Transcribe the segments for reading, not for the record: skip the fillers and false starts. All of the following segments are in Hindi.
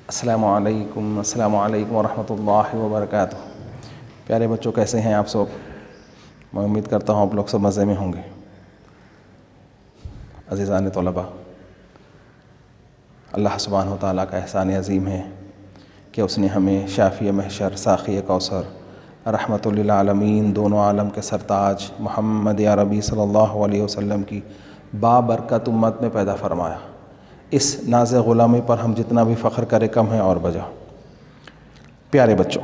अस्सलामुअलैकुम वरहमतुल्लाहि वबरकातुह। प्यारे बच्चों, कैसे हैं आप सब? मैं उम्मीद करता हूँ आप लोग सब मज़े में होंगे। अज़ीज़ान तलबा, अल्लाह सुब्हानहु व तआला का एहसान अज़ीम है कि उसने हमें शाफ़ी महशर, साक़ी कौसर, रहमतुल लिल आलमीन, दोनों आलम के सरताज मोहम्मद अरबी सल्लल्लाहु अलैहि वसल्लम की बाबरकत उम्मत में पैदा फरमाया। इस नाज़ ग़ुलामी पर हम जितना भी फ़ख्र करें कम है और बजा। प्यारे बच्चों,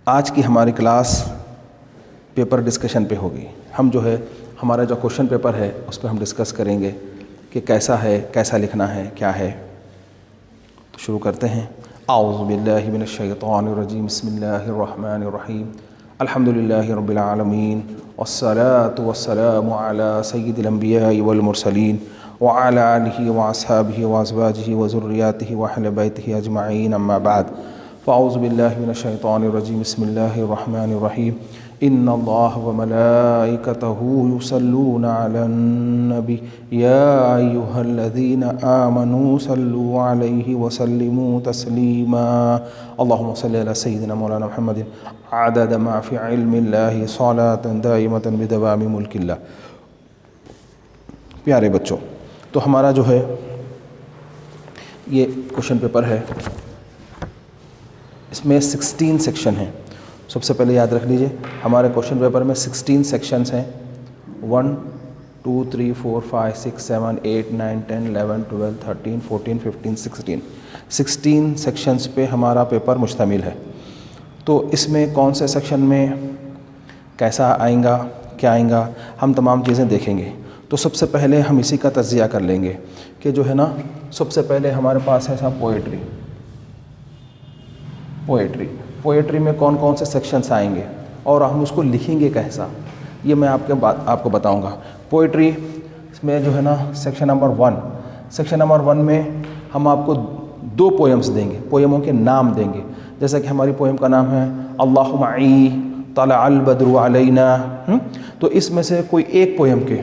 आज की हमारी क्लास पेपर डिस्कशन पे होगी। हम जो है हमारा जो क्वेश्चन पेपर है उस पर हम डिस्कस करेंगे कि कैसा है, कैसा लिखना है, क्या है। तो शुरू करते हैं। आऊज़ु बिल्लाहि मिनश शैतानिर रजीम, बिस्मिल्लाहिर रहमानिर रहीम, अल्हम्दुलिल्लाहि रब्बिल आलमीन, वस्सलातु वस्सलामु अला सय्यिदिल अंबियाइ वल मुरसलीन व अला आलिहि व अस्हाबिहि व अज़वाजिहि व ज़ुर्रिय्यातिहि व अहलि बैतिहि अजमईन, अम्मा बाद। फ़अऊज़ु बिल्लाहि मिनश शैतानिर रजीम, बिस्मिल्लाहिर रहमानिर रहीम, इन्नल्लाह व मलाइकतहु युसल्लूना अलन नबी या अय्युहल्लज़ीना आमनू सल्लू अलैहि व सल्लिमू तस्लीमा। अल्लाहुम्मा सल्लि अला सय्यिदिना मौलाना मुहम्मदिन अदद मा फ़ी इल्मिल्लाहि सलातन दाइमतन बिदवामी मुल्किल्लाह। प्यारे बच्चों, तो हमारा जो है ये क्वेश्चन पेपर है, इसमें 16 सेक्शन हैं। सबसे पहले याद रख लीजिए, हमारे क्वेश्चन पेपर में 16 सेक्शंस हैं। 1 2 3 4 5 6 7 8 9 10 11 12 13 14 15 16 सेक्शंस पे हमारा पेपर मुश्तमिल है। तो इसमें कौन से सेक्शन में कैसा आएगा, क्या आएगा, हम तमाम चीज़ें देखेंगे। तो सबसे पहले हम इसी का तज्ज़िया कर लेंगे कि जो है ना, सबसे पहले हमारे पास है साहब पोएट्री में कौन कौन से सेक्शंस आएंगे और हम उसको लिखेंगे कैसा, ये मैं आपको बताऊंगा। पोएट्री में जो है ना, सेक्शन नंबर 1 में हम आपको 2 पोएम्स देंगे, पोएमों के नाम देंगे। जैसा कि हमारी पोएम का नाम है अल्लाहुम्मा ई तलअल बद्रु अलैना। तो इसमें से कोई एक पोएम के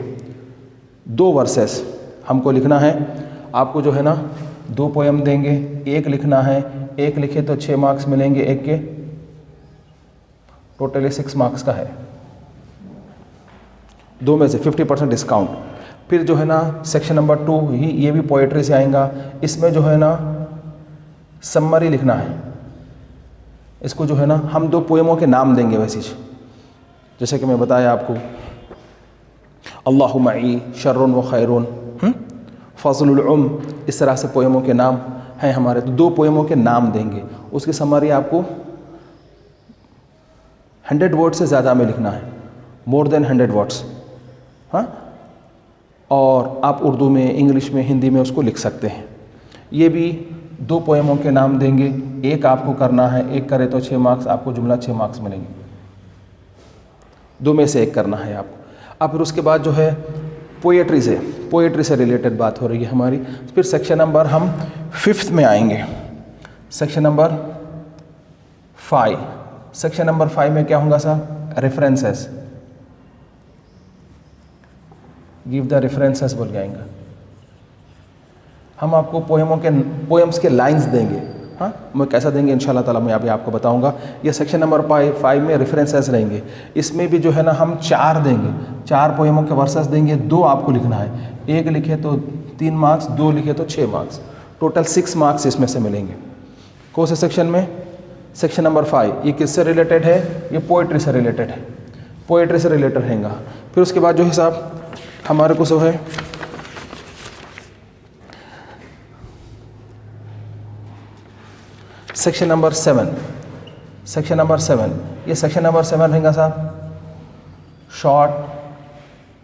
2 वर्सेस हमको लिखना है। आपको जो है ना 2 पोएम देंगे, एक लिखना है। एक लिखे तो 6 मार्क्स मिलेंगे, एक के टोटली 6 मार्क्स का है। 2 में से 50% डिस्काउंट। फिर जो है ना सेक्शन नंबर 2 ही, ये भी पोएट्री से आएगा। इसमें जो है ना समरी लिखना है। इसको जो है ना हम 2 पोएमों के नाम देंगे। वैसे जैसे कि मैं बताया आपको, अल्लाहुम्मा ई शर्रुन व खैरुन, फज़लुल उम्र, इस तरह से पोएमों के नाम हैं हमारे। तो 2 पोएमों के नाम देंगे, उसकी समरी आपको 100 वर्ड से ज़्यादा में लिखना है, मोर देन 100 वर्ड्स। हाँ, और आप उर्दू में, इंग्लिश में, हिंदी में उसको लिख सकते हैं। ये भी 2 पोएमों के नाम देंगे, एक आपको करना है। एक करे तो 6 मार्क्स, आपको जुमला 6 मार्क्स मिलेंगे। 2 में से एक करना है आपको। अब फिर उसके बाद जो है पोएट्री से रिलेटेड बात हो रही है हमारी। फिर सेक्शन नंबर हम 5th में आएंगे, सेक्शन नंबर 5। सेक्शन नंबर 5 में क्या होगा साहब? रेफरेंसेस। गिव द रेफरेंसेस बोल के आएंगे। हम आपको पोएम्स के लाइंस देंगे। हाँ, मैं कैसा देंगे इंशाल्लाह ताला मैं अभी आपको बताऊंगा। ये सेक्शन नंबर 5 में रेफरेंसेस रहेंगे। इसमें भी जो है ना हम 4 देंगे, 4 पोएमों के वर्सेस देंगे। 2 आपको लिखना है, एक लिखे तो 3 मार्क्स, 2 लिखे तो 6 मार्क्स, टोटल 6 मार्क्स इसमें से मिलेंगे। कौन से सेक्शन में? Section number 5। ये किससे रिलेटेड है? ये पोएट्री से रिलेटेड है, पोएट्री से रिलेटेड रहेगा। फिर उसके बाद जो हिसाब हमारे को जो है सेक्शन नंबर 7। ये सेक्शन नंबर 7 रहेगा साहब, शॉर्ट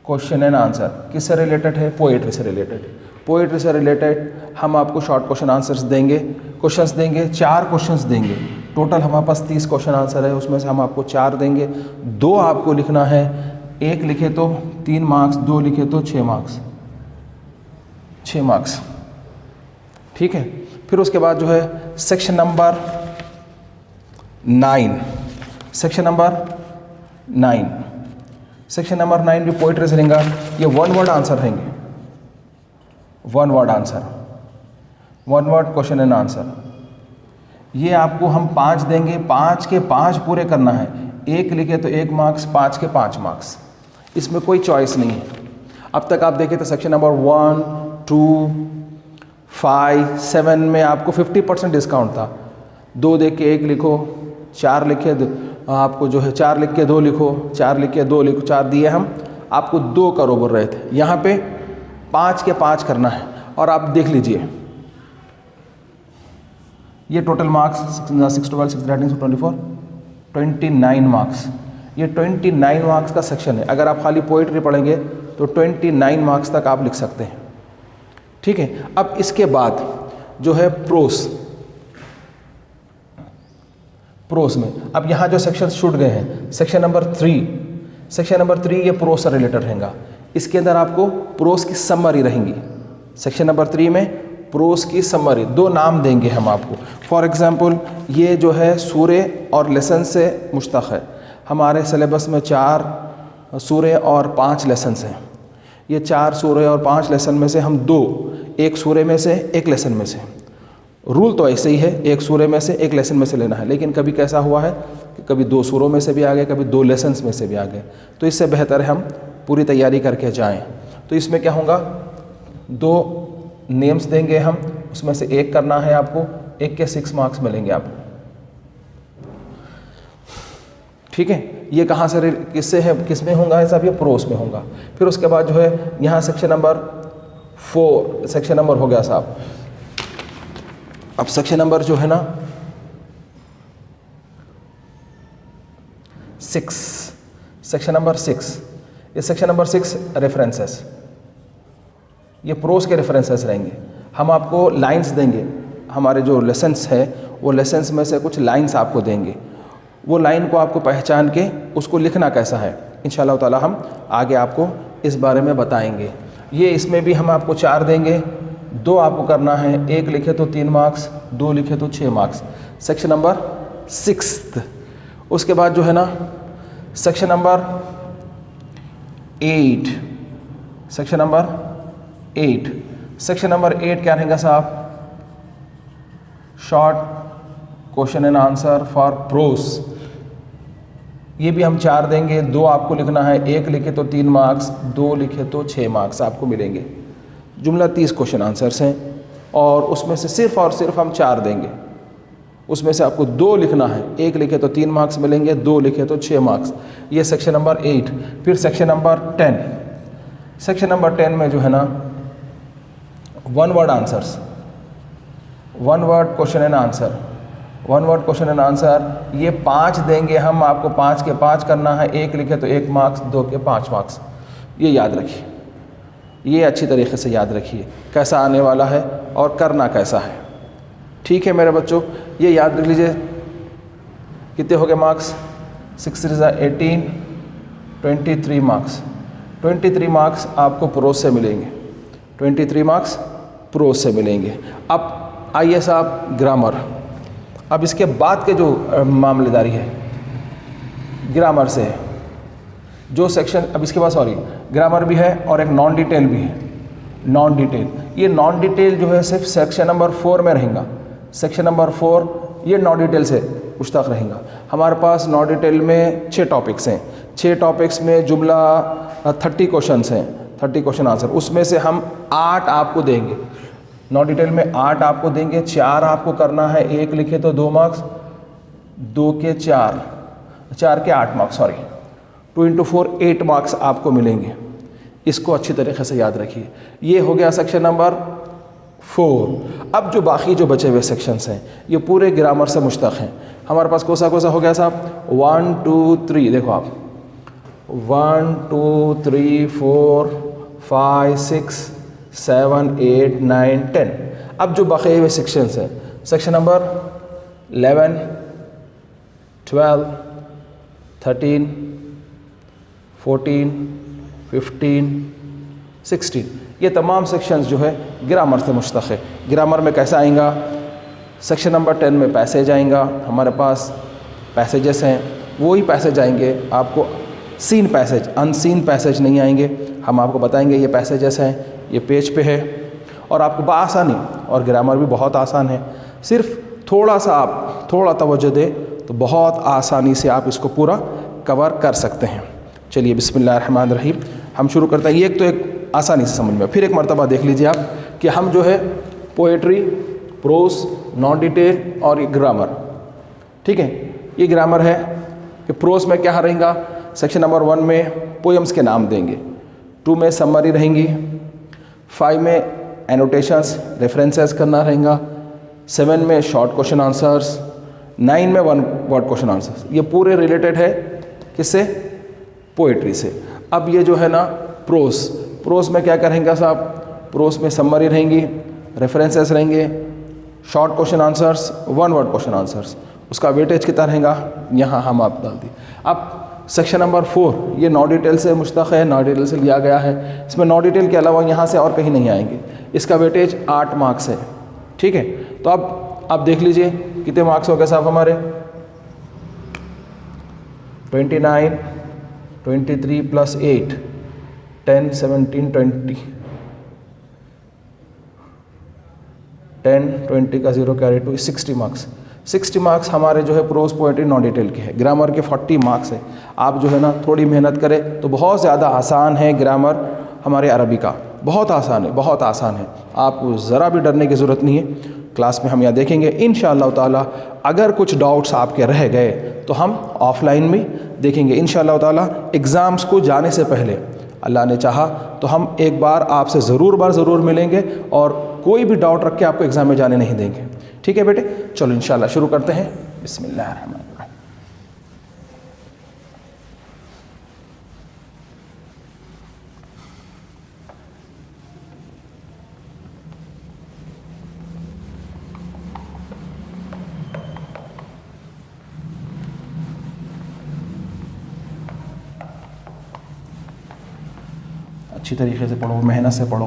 क्वेश्चन एंड आंसर। किससे रिलेटेड है? पोएट्री से रिलेटेड। पोएट्री से रिलेटेड हम आपको शॉर्ट क्वेश्चन आंसर्स देंगे, क्वेश्चंस देंगे। 4 क्वेश्चंस देंगे। टोटल हमारे पास 30 क्वेश्चन आंसर है, उसमें से हम आपको 4 देंगे। 2 आपको लिखना है, एक लिखे तो 3 मार्क्स, 2 लिखे तो 6 मार्क्स। ठीक है। फिर उसके बाद जो है सेक्शन नंबर 9। सेक्शन नंबर 9 भी पोएट्री से रहेगा। ये 1 वर्ड आंसर रहेंगे, 1 word answer. One word question and answer. ये आपको हम 5 देंगे, 5 के 5 पूरे करना है। 1 लिखे तो 1 मार्क्स, 5 के 5 मार्क्स, इसमें कोई चॉइस नहीं है। अब तक आप देखें तो सेक्शन नंबर 1, 2, 5, 7 में आपको 50% डिस्काउंट था। 2 देख के 1 लिखो, 4 लिखे आपको जो है 4 लिख के 2 लिखो, 4 लिख के 2 लिखो, 4 दिए हम आपको 2 करो बोल रहे थे। यहाँ पे 5 के 5 करना है। और आप देख लीजिए ये टोटल मार्क्स 6, 12, 6, 13, 24, 29 मार्क्स। ये 29 मार्क्स का सेक्शन है। अगर आप खाली पोइट्री पढ़ेंगे तो 29 मार्क्स तक आप लिख सकते हैं। ठीक है। अब इसके बाद जो है प्रोस में अब यहाँ जो सेक्शन छूट गए हैं, सेक्शन नंबर 3 ये प्रोस से रिलेटेड रहेगा। इसके अंदर आपको प्रोस की समरी रहेंगी। सेक्शन नंबर 3 में प्रोस की समरी 2 नाम देंगे हम आपको। फॉर एग्जांपल ये जो है सूरे और लेसन से मुश्तक़ है। हमारे सिलेबस में 4 सूरे और 5 लेसन्स हैं। ये 4 सूरे और 5 लेसन में से हम 2, एक सूरे में से एक लेसन में से, रूल तो ऐसे ही है, एक सूरे में से एक लेसन में से लेना है। लेकिन कभी कैसा हुआ है कि कभी 2 सूरों में से भी आ गए, कभी 2 लेसन्स में से भी आ गए। तो इससे बेहतर है हम पूरी तैयारी करके जाएं। तो इसमें क्या होगा, 2 नेम्स देंगे हम, उसमें से एक करना है आपको, एक के 6 मार्क्स मिलेंगे आपको। ठीक है। ये कहाँ से किससे है, किस में होगा साहब, ये प्रोस में होगा। फिर उसके बाद जो है यहाँ सेक्शन नंबर 4 सेक्शन नंबर हो गया साहब। अब सेक्शन नंबर जो है ना 6, सेक्शन नंबर 6, ये सेक्शन नंबर 6 रेफरेंसेस, ये प्रोस के रेफरेंसेस रहेंगे। हम आपको लाइंस देंगे, हमारे जो लेसन्स है वो लेसन्स में से कुछ लाइंस आपको देंगे। वो लाइन को आपको पहचान के उसको लिखना कैसा है, इंशाल्लाह ताला हम आगे आपको इस बारे में बताएंगे। ये इसमें भी हम आपको 4 देंगे, 2 आपको करना है, 1 लिखे तो 3 मार्क्स, 2 लिखे तो 6 मार्क्स। Section number 6। उसके बाद जो है ना section number 8, section number 8, section number 8 क्या रहेगा साहब, short question and answer for pros. ये भी हम 4 देंगे, 2 आपको लिखना है, 1 लिखे तो 3 मार्क्स, 2 लिखे तो 6 मार्क्स आपको मिलेंगे। जुमला 30 क्वेश्चन आंसर्स हैं और उसमें से सिर्फ और सिर्फ हम 4 देंगे। उसमें से आपको 2 लिखना है, 1 लिखे तो 3 मार्क्स मिलेंगे, 2 लिखे तो 6 मार्क्स। ये सेक्शन नंबर 8। फिर सेक्शन नंबर 10, सेक्शन नंबर 10 में जो है ना 1 word answers, 1 word question and answer, 1 word question and answer. ये 5 देंगे हम आपको, 5 के 5 करना है, 1 लिखे तो 1 मार्क्स, 2 के 5 मार्क्स। ये याद रखिए, ये अच्छी तरीके से याद रखिए कैसा आने वाला है और करना कैसा है। ठीक है मेरे बच्चों, ये याद रख लीजिए। कितने हो गए मार्क्स, 6 3 18, 23 मार्क्स। 23 मार्क्स आपको प्रोस से मिलेंगे, 23 मार्क्स प्रोस से मिलेंगे। अब आइए साहब ग्रामर। अब इसके बाद के जो मामलेदारी है ग्रामर से है, जो सेक्शन, अब इसके बाद सॉरी ग्रामर भी है और एक नॉन डिटेल भी है। नॉन डिटेल, ये नॉन डिटेल जो है सिर्फ सेक्शन नंबर 4 में रहेगा। सेक्शन नंबर 4 ये नॉन डिटेल से मुश्तक़ रहेगा। हमारे पास नॉन डिटेल में 6 टॉपिक्स हैं। 6 टॉपिक्स में जुमला 30 क्वेश्चंस हैं, 30 क्वेश्चन आंसर। उसमें से हम 8 आपको देंगे, नॉन डिटेल में 8 आपको देंगे। 4 आपको करना है, 1 लिखे तो 2 मार्क्स, 2 के 4, 4 के 8 मार्क्स, सॉरी 2 × 4 8 मार्क्स आपको मिलेंगे। इसको अच्छी तरीके से याद रखिए। ये हो गया सेक्शन नंबर 4। अब जो बाकी जो बचे हुए सेक्शंस हैं ये पूरे ग्रामर से मुश्तक़ हैं। हमारे पास कौन सा हो गया साहब, 1 2 3, देखो आप 1 2 3 4 5 6 7 8 9 10। अब जो बचे हुए सेक्शंस हैं, सेक्शन नंबर 11 12 13 14 15 16, ये तमाम सेक्शंस जो है ग्रामर से मुश्तक़ है। ग्रामर में कैसा आएगा, सेक्शन नंबर 10 में पैसेज आएगा। हमारे पास पैसेजेस हैं, वही पैसेज आएंगे आपको, सीन पैसेज, अनसीन पैसेज नहीं आएंगे। हम आपको बताएंगे ये पैसेजेस हैं, ये पेज पे है। और आपको बआसानी, और ग्रामर भी बहुत आसान है, सिर्फ थोड़ा सा आप थोड़ा तवज्जो दे तो बहुत आसानी से आप इसको पूरा कवर कर सकते हैं। चलिए बिस्मिल्लाहिर्रहमानिर्रहीम हम शुरू करते हैं। ये तो एक आसानी से समझ में, फिर एक मरतबा देख लीजिए आप कि हम जो है पोएट्री, प्रोस, नॉन डिटेल और ग्रामर, ठीक है, ये ग्रामर है कि प्रोस में क्या रहेगा, सेक्शन नंबर 1 में पोएम्स के नाम देंगे, 2 में समरी रहेंगी, 5 में एनोटेशंस रेफरेंसेस करना रहेगा, 7 में शॉर्ट क्वेश्चन आंसर्स, 9 में 1 वर्ड क्वेश्चन आंसर्स। ये पूरे रिलेटेड है किससे, पोएट्री से। अब ये जो है ना प्रोस में क्या करेंगे साहब, प्रोस में समरी रहेंगी, रेफरेंसेस रहेंगे, short question answers, 1 word question answers. उसका वेटेज कितना रहेगा, यहाँ हम आप डाल दिए। अब सेक्शन नंबर 4 ये नॉन डिटेल से मुश्तक़ है, नॉन डिटेल से लिया गया है। इसमें नॉन डिटेल के अलावा यहाँ से और कहीं नहीं आएंगे। इसका वेटेज 8 मार्क्स है, ठीक है। तो अब आप देख लीजिए कितने मार्क्स हो गए साहब हमारे, 29, 23 + 8, 10, 17, 20, 10, 20 का 0 कैरी 2, 60 मार्क्स। 60 मार्क्स हमारे जो है प्रोस पोएट्री नॉन डिटेल के है। ग्रामर के 40 मार्क्स है। आप जो है ना थोड़ी मेहनत करें तो बहुत ज़्यादा आसान है ग्रामर हमारे अरबी का, बहुत आसान है, बहुत आसान है। आपको ज़रा भी डरने की ज़रूरत नहीं है। क्लास में हम यहाँ देखेंगे इंशाअल्लाह ताला। अगर कुछ डाउट्स आपके रह गए तो हम ऑफलाइन में देखेंगे इंशाअल्लाह ताला। एग्ज़ाम्स को जाने से पहले अल्लाह ने चाहा तो हम एक बार आपसे ज़रूर मिलेंगे और कोई भी डाउट रख के आपको एग्ज़ाम में जाने नहीं देंगे, ठीक है बेटे। चलो इंशाअल्लाह शुरू करते हैं। बिस्मिल्लाहिर्रहमानिर्रहीम। अच्छी तरीके से पढ़ो, मेहनत से पढ़ो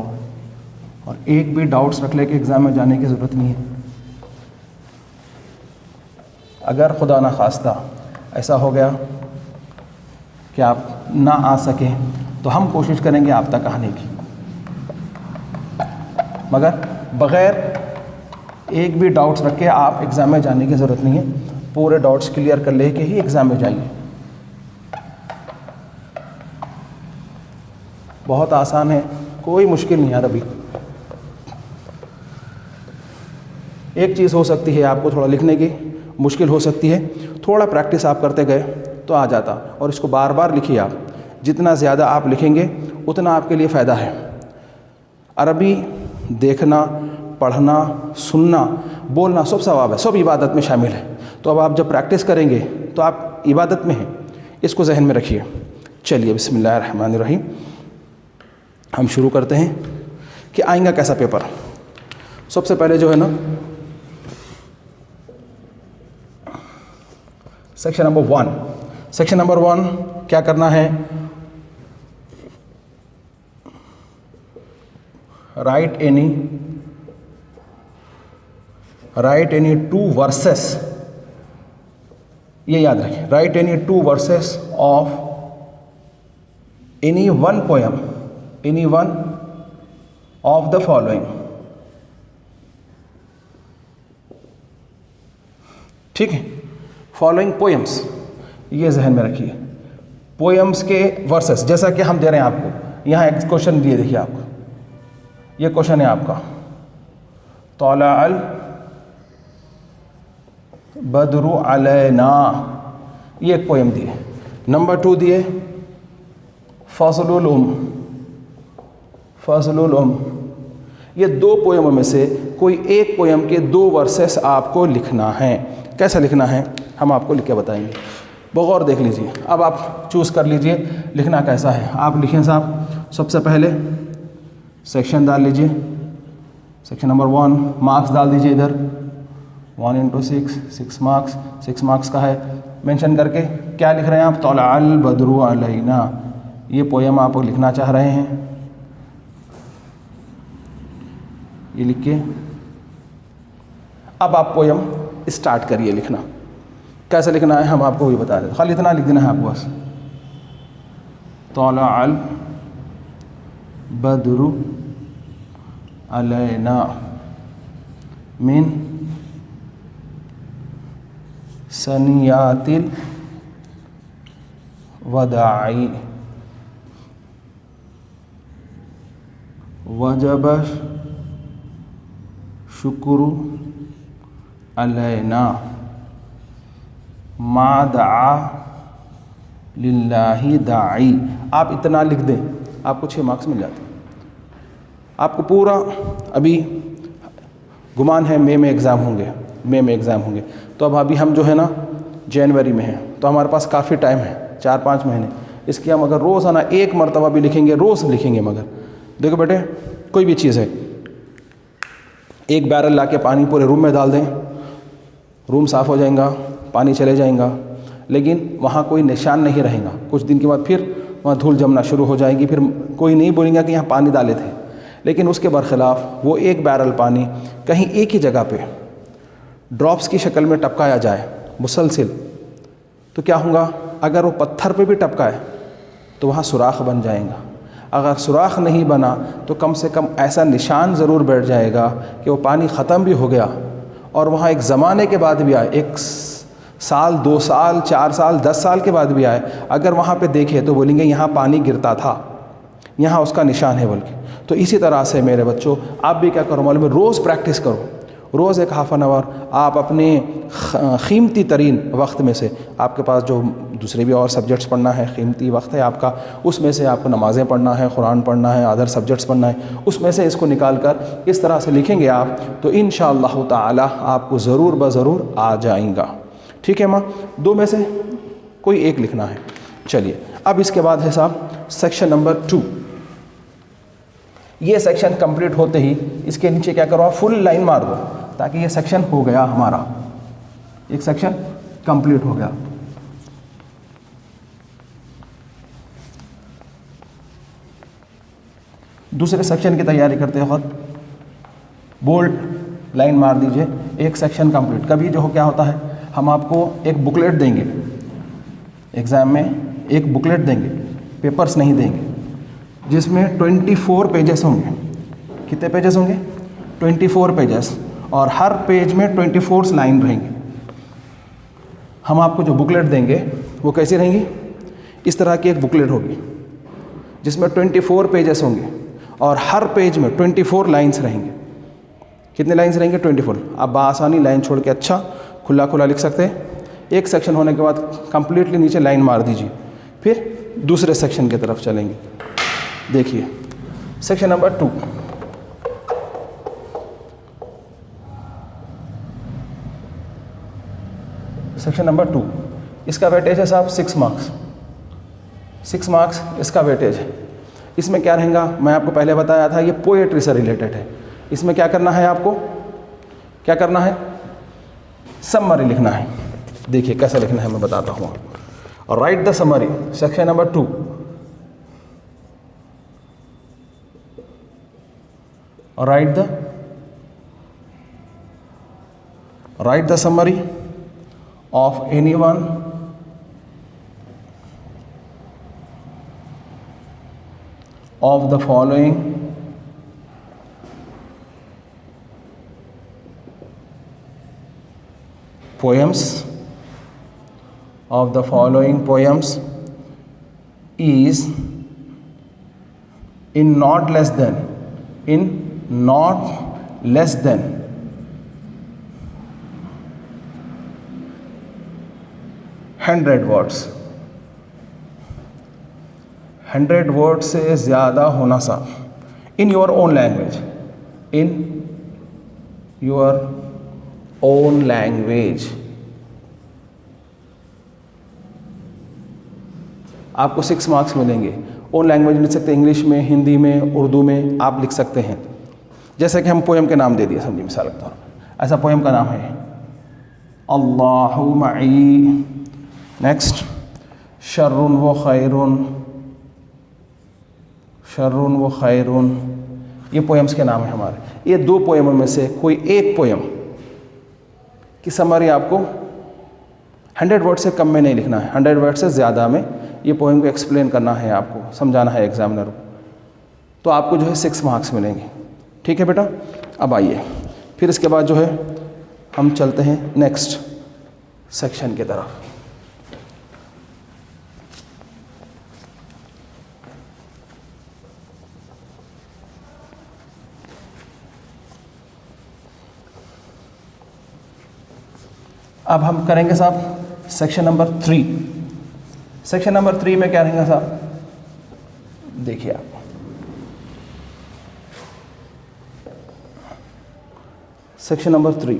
और एक भी डाउट्स रख ले के एग्ज़ाम में जाने की ज़रूरत नहीं है। अगर खुदा ना खास्ता ऐसा हो गया कि आप ना आ सकें तो हम कोशिश करेंगे आप तक आने की, मगर बग़ैर एक भी डाउट्स रख के आप एग्ज़ाम में जाने की ज़रूरत नहीं है। पूरे डाउट्स क्लियर कर ले के ही एग्ज़ाम में जाइए। बहुत आसान है, कोई मुश्किल नहीं है अरबी। एक चीज़ हो सकती है आपको थोड़ा लिखने की मुश्किल हो सकती है, थोड़ा प्रैक्टिस आप करते गए तो आ जाता। और इसको बार बार लिखिए आप, जितना ज़्यादा आप लिखेंगे उतना आपके लिए फ़ायदा है। अरबी देखना, पढ़ना, सुनना, बोलना सब सवाब है, सब इबादत में शामिल है। तो अब आप जब प्रैक्टिस करेंगे तो आप इबादत में हैं, इसको जहन में रखिए। चलिए बिस्मिल्लाहिर्रहमानिर्रहीम हम शुरू करते हैं कि आएगा कैसा पेपर। सबसे पहले जो है ना सेक्शन नंबर 1, सेक्शन नंबर 1 क्या करना है, राइट एनी 2 वर्सेस, ये याद रखें, right any 2 versus of any one poem, any one of the following, ठीक है। फॉलोइंग पोएम्स ये जहन में रखिए। पोएम्स के वर्सेस जैसा कि हम दे रहे हैं आपको, यहाँ एक क्वेश्चन दिए, देखिए आपको ये क्वेश्चन है आपका, तौला अल बद्रु अलैना, ये एक पोएम दिए। नंबर 2 दिए फज़लुल उम, ये 2 पोएमों में से कोई एक पोएम के 2 वर्सेस आपको लिखना है। कैसा लिखना है हम आपको लिख के बताएंगे, बगौर देख लीजिए। अब आप चूज़ कर लीजिए लिखना कैसा है। आप लिखें साहब, सबसे पहले सेक्शन डाल लीजिए, सेक्शन नंबर 1, मार्क्स डाल दीजिए इधर, 1 × 6, 6 मार्क्स, 6 मार्क्स का है। मेंशन करके क्या लिख रहे हैं आप, तौला अल बद्रु अलैना, ये पोएम आप लिखना चाह रहे हैं। ये लिख के अब आप पोएम स्टार्ट करिए लिखना। कैसे लिखना है हम आपको भी बता रहे, खाली इतना लिख देना है आपको बस, तौला अल बद्रु अलैना मिन सनियातिल वदाई वजब शुक्र अलैना मा दआ लिल्लाहि दाई। आप इतना लिख दें, आपको 6 मार्क्स मिल जाते हैं। आपको पूरा अभी गुमान है मई में एग्ज़ाम होंगे, तो अब अभी हम जो है ना जनवरी में हैं, तो हमारे पास काफ़ी टाइम है, 4-5 महीने। इसके हम अगर रोज़ाना एक मरतबा भी लिखेंगे, रोज़ लिखेंगे, मगर देखो बेटे कोई भी चीज़ है, एक बैरल ला के पानी पूरे रूम में डाल दें, रूम साफ़ हो जाएगा, पानी चले जाएगा, लेकिन वहाँ कोई निशान नहीं रहेगा। कुछ दिन के बाद फिर वहाँ धूल जमना शुरू हो जाएगी, फिर कोई नहीं बोलेगा कि यहाँ पानी डाले थे। लेकिन उसके बरखिलाफ़ वो एक बैरल पानी कहीं एक ही जगह पे ड्रॉप्स की शक्ल में टपकाया जाए मुसलसिल, तो क्या होगा, अगर वो पत्थर पे भी टपकाए तो वहाँ सुराख बन जाएगा। अगर सुराख नहीं बना तो कम से कम ऐसा निशान ज़रूर बैठ जाएगा कि वो पानी ख़त्म भी हो गया, और वहाँ एक ज़माने के बाद भी आए, 1 साल 2 साल 4 साल 10 साल के बाद भी आए, अगर वहाँ पे देखे तो बोलेंगे यहाँ पानी गिरता था, यहाँ उसका निशान है। बल्कि तो इसी तरह से मेरे बच्चों, आप भी क्या करो मालूम है, रोज़ प्रैक्टिस करो, रोज़ एक हाफ़ एन आवर आप अपने कीमती तरीन वक्त में से, आपके पास जो दूसरे भी और सब्जेक्ट्स पढ़ना है, कीमती वक्त है आपका, उसमें से आपको नमाज़ें पढ़ना है, कुरान पढ़ना है, अदर सब्जेक्ट्स पढ़ना है, उसमें से इसको निकाल कर इस तरह से लिखेंगे आप, तो इंशाअल्लाह ताला आपको ज़रूर ज़रूर आ जाएगा। ठीक है माँ, 2 में से कोई एक लिखना है। चलिए, अब इसके बाद है साहब सेक्शन नंबर 2। ये सेक्शन कंप्लीट होते ही इसके नीचे क्या करो, फुल लाइन मार दो, ताकि ये सेक्शन हो गया हमारा, एक सेक्शन कंप्लीट हो गया। दूसरे सेक्शन की तैयारी करते वक्त बोल्ड लाइन मार दीजिए, एक सेक्शन कंप्लीट। कभी जो हो क्या होता है, हम आपको एक बुकलेट देंगे, एग्ज़ाम में एक बुकलेट देंगे, पेपर्स नहीं देंगे, जिसमें 24 पेजेस होंगे। कितने पेजेस होंगे? 24 पेजेस, और हर पेज में 24 लाइन रहेंगे। हम आपको जो बुकलेट देंगे वो कैसी रहेंगी, इस तरह की एक बुकलेट होगी जिसमें 24 पेजेस होंगे, और हर पेज में 24 लाइन्स रहेंगे। कितने लाइन्स रहेंगे? 24। आप बआसानी लाइन छोड़ के अच्छा खुला खुला लिख सकते हैं। एक सेक्शन होने के बाद कंप्लीटली नीचे लाइन मार दीजिए, फिर दूसरे सेक्शन की तरफ चलेंगे। देखिए सेक्शन नंबर 2, सेक्शन नंबर 2, इसका वेटेज है साहब 6 मार्क्स। 6 मार्क्स इसका वेटेज है। इसमें क्या रहेगा, मैं आपको पहले बताया था, ये पोएट्री से रिलेटेड है। इसमें क्या करना है, आपको क्या करना है, समरी लिखना है। देखिए कैसे लिखना है मैं बताता हूँ। और right the summary, section number 2, write the summary of anyone of the following poems is in not less than 100 words। 100 word से ज़्यादा होना सा, इन योर ओन लैंग्वेज। आपको 6 मार्क्स मिलेंगे। ओन लैंग्वेज लिख सकते हैं, इंग्लिश में, हिंदी में, उर्दू में आप लिख सकते हैं। जैसे कि हम पोएम के नाम दे दिए, समझिए मिसाल के तौर पर, ऐसा पोएम का नाम है अल्लाहु मई, नेक्स्ट शर्रुन व खैरुन, ये पोएम्स के नाम है हमारे। ये 2 पोएमों में से कोई एक पोएम की समरी आपको 100 वर्ड से कम में नहीं लिखना है, 100 वर्ड से ज़्यादा में ये पोएम को एक्सप्लेन करना है, आपको समझाना है एग्जामिनर को। तो आपको जो है 6 मार्क्स मिलेंगे। ठीक है बेटा। अब आइए फिर इसके बाद जो है हम चलते हैं नेक्स्ट सेक्शन की तरफ। अब हम करेंगे साहब सेक्शन नंबर 3। सेक्शन नंबर 3 में क्या रहेगा साहब, देखिए आप सेक्शन नंबर 3।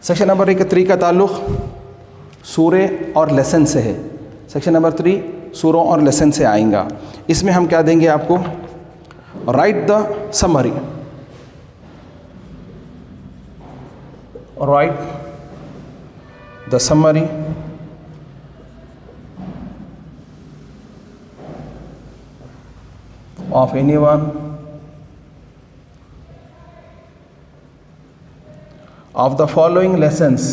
सेक्शन नंबर 3 का ताल्लुक़ सूरे और लेसन से है। सेक्शन नंबर 3 सूरों और लेसन से आएगा। इसमें हम क्या देंगे आपको, right the summary, write the summary of anyone of the following lessons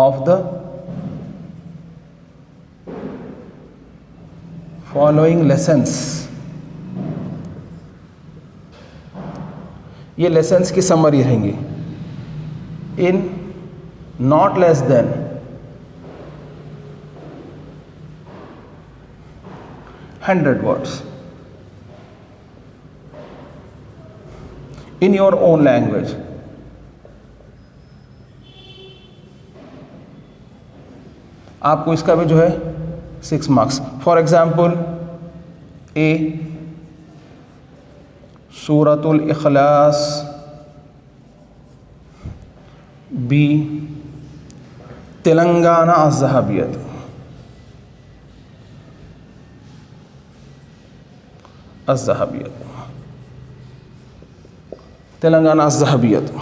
of the following lessons। ये लेसन्स की समरी रहेंगी in not less than 100 words in your own language। आपको इसका भी जो है 6 मार्क्स। फॉर एग्जाम्पल ए सूरतुल इखलास, बी तेलंगाना अज़्ज़हाबियत, तेलंगाना अज़्ज़हाबियत,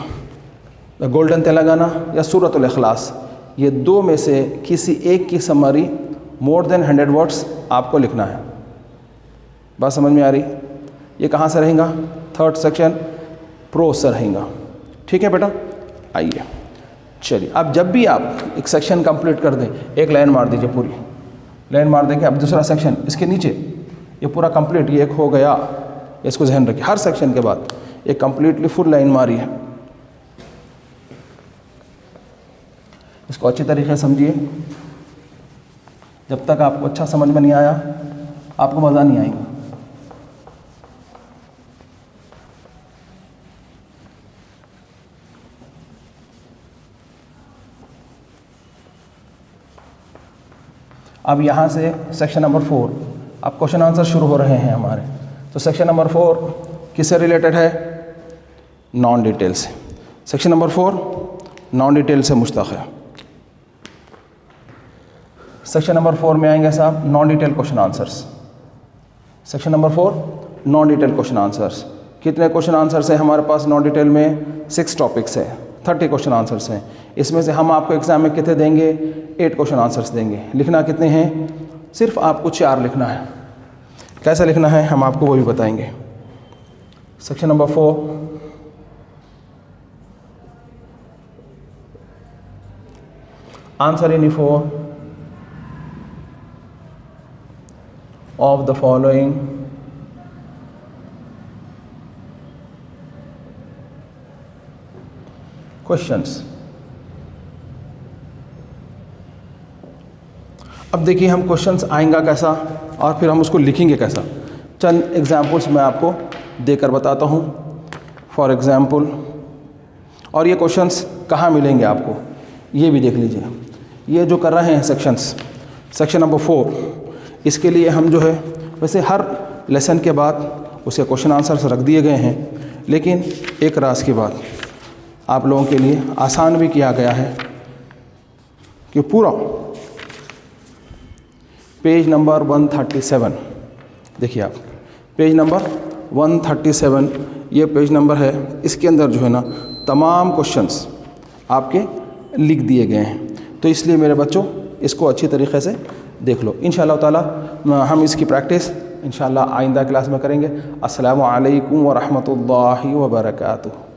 द गोल्डन तेलंगाना या सूरतुल इखलास, ये 2 में से किसी एक की समरी मोर देन 100 वर्ड्स आपको लिखना है। बात समझ में आ रही? ये कहाँ से रहेगा, 3rd सेक्शन प्रोज से रहेगा। ठीक है बेटा, आइए चलिए। अब जब भी आप एक सेक्शन कंप्लीट कर दें, एक लाइन मार दीजिए, पूरी लाइन मार देंगे। अब दूसरा सेक्शन इसके नीचे, ये पूरा कंप्लीट, ये एक हो गया, इसको ध्यान रखिए। हर सेक्शन के बाद एक कंप्लीटली फुल लाइन मारिए, इसको अच्छी तरीके से समझिए। जब तक आपको अच्छा समझ में नहीं आया, आपको मज़ा नहीं आएगा। अब यहाँ से सेक्शन नंबर 4, अब क्वेश्चन आंसर शुरू हो रहे हैं हमारे। तो सेक्शन नंबर 4 किससे रिलेटेड है, नॉन डिटेल से। सेक्शन नंबर 4 नॉन डिटेल से मुश्तक़ है। सेक्शन नंबर 4 में आएंगे साहब non detail question answers. Section number 4 non detail question answers. कितने क्वेश्चन आंसर्स हैं हमारे पास नॉन डिटेल में, 6 टॉपिक्स है, 30 क्वेश्चन आंसर्स हैं। इसमें से हम आपको एग्ज़ाम में कितने देंगे, 8 क्वेश्चन आंसर्स देंगे। लिखना कितने हैं, सिर्फ आपको 4 लिखना है। कैसे लिखना है हम आपको वो भी बताएंगे। Section number 4 answer any 4 of the following questions। अब देखिए हम क्वेश्चंस आएंगा कैसा और फिर हम उसको लिखेंगे कैसा। चंद एग्जाम्पल्स मैं आपको देकर बताता हूँ। फॉर एग्ज़ाम्पल, और ये क्वेश्चंस कहाँ मिलेंगे आपको ये भी देख लीजिए। ये जो कर रहे हैं सेक्शंस, सेक्शन नंबर 4, इसके लिए हम जो है वैसे हर लेसन के बाद उसके क्वेश्चन आंसर्स रख दिए गए हैं, लेकिन एक राज की बात आप लोगों के लिए आसान भी किया गया है कि पूरा पेज नंबर 137, देखिए आप पेज नंबर 137 ये पेज नंबर है, इसके अंदर जो है ना तमाम क्वेश्चंस आपके लिख दिए गए हैं। तो इसलिए मेरे बच्चों इसको अच्छी तरीके से देख लो। इंशाअल्लाह ताला हम इसकी प्रैक्टिस इंशाअल्लाह आइंदा क्लास में करेंगे। अस्सलामु अलैकुम व रहमतुल्लाहि व बरकातुहू।